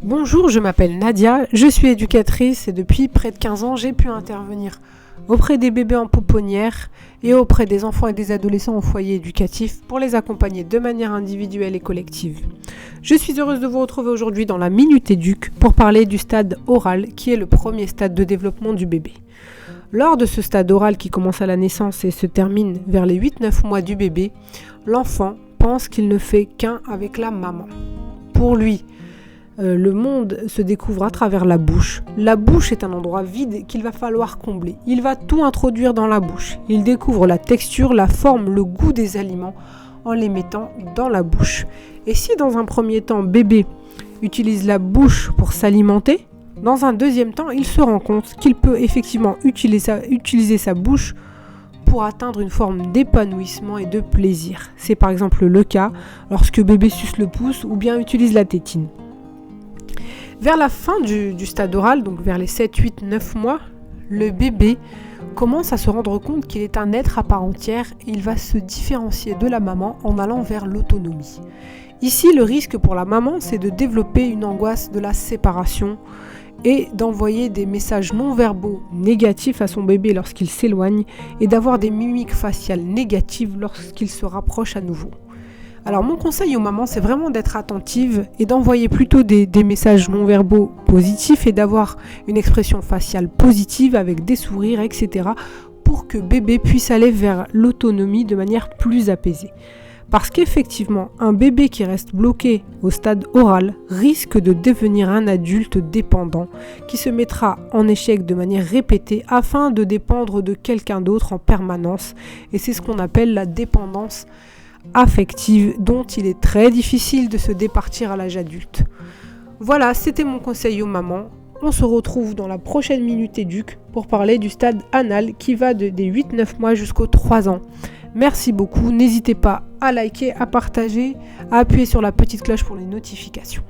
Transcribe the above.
Bonjour, je m'appelle Nadia, je suis éducatrice et depuis près de 15 ans, j'ai pu intervenir auprès des bébés en pouponnière et auprès des enfants et des adolescents au foyer éducatif pour les accompagner de manière individuelle et collective. Je suis heureuse de vous retrouver aujourd'hui dans la Minute Éduc pour parler du stade oral qui est le premier stade de développement du bébé. Lors de ce stade oral qui commence à la naissance et se termine vers les 8-9 mois du bébé, l'enfant pense qu'il ne fait qu'un avec la maman. Pour lui, le monde se découvre à travers la bouche. La bouche est un endroit vide qu'il va falloir combler. Il va tout introduire dans la bouche. Il découvre la texture, la forme, le goût des aliments en les mettant dans la bouche. Et si dans un premier temps, bébé utilise la bouche pour s'alimenter, dans un deuxième temps, il se rend compte qu'il peut effectivement utiliser sa bouche pour atteindre une forme d'épanouissement et de plaisir. C'est par exemple le cas lorsque bébé suce le pouce ou bien utilise la tétine. Vers la fin du stade oral, donc vers les 7, 8, 9 mois, le bébé commence à se rendre compte qu'il est un être à part entière et il va se différencier de la maman en allant vers l'autonomie. Ici, le risque pour la maman, c'est de développer une angoisse de la séparation et d'envoyer des messages non-verbaux négatifs à son bébé lorsqu'il s'éloigne et d'avoir des mimiques faciales négatives lorsqu'il se rapproche à nouveau. Alors mon conseil aux mamans, c'est vraiment d'être attentive et d'envoyer plutôt des messages non-verbaux positifs et d'avoir une expression faciale positive avec des sourires, etc. pour que bébé puisse aller vers l'autonomie de manière plus apaisée. Parce qu'effectivement, un bébé qui reste bloqué au stade oral risque de devenir un adulte dépendant qui se mettra en échec de manière répétée afin de dépendre de quelqu'un d'autre en permanence. Et c'est ce qu'on appelle la dépendance affective dont il est très difficile de se départir à l'âge adulte. Voilà, c'était mon conseil aux mamans. On se retrouve dans la prochaine Minute Éduc pour parler du stade anal qui va des 8-9 mois jusqu'aux 3 ans. Merci beaucoup, n'hésitez pas à liker, à partager, à appuyer sur la petite cloche pour les notifications.